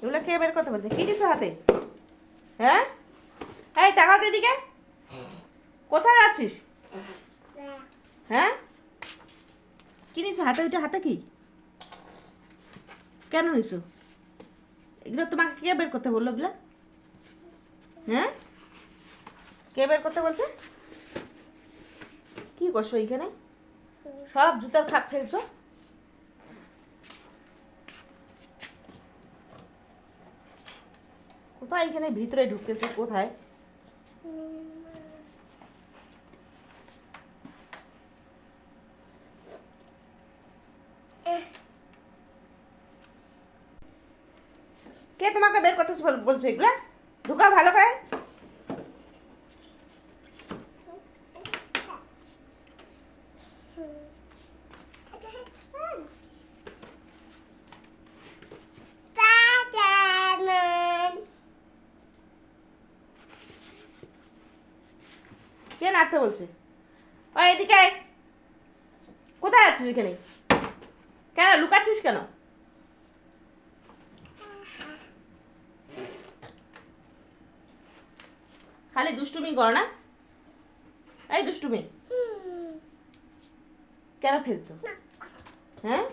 এগুলো কে বের করতে বলছে? কি কিছু হাতে? হ্যাঁ, এই তাকাও তো এদিকে। কোথায় যাচ্ছিস? হ্যাঁ, কি নিছো হাতে? ওইটা হাতে কি? কেন নিছো এগুলো? তোমাকে কে বের করতে বললো এগুলো? হ্যাঁ, কে বের করতে বলছে? কি করছো এইখানে? সব জুতার খাপ ফেলছো। কোথায় এখানে ভিতরে ঢুকতেছে? কোথায়? কে তোমাকে বের করতে বলছে এগুলা? ঢুকাও ভালো করে। কে নাড়তে বলছে? ও এদিকে আয়। কোথায় আছিস এখানে? কেন লুকাচ্ছিস কেন? খালি দুষ্টুমি করো না? এই দুষ্টুমি কেন ফেলছো? হ্যাঁ,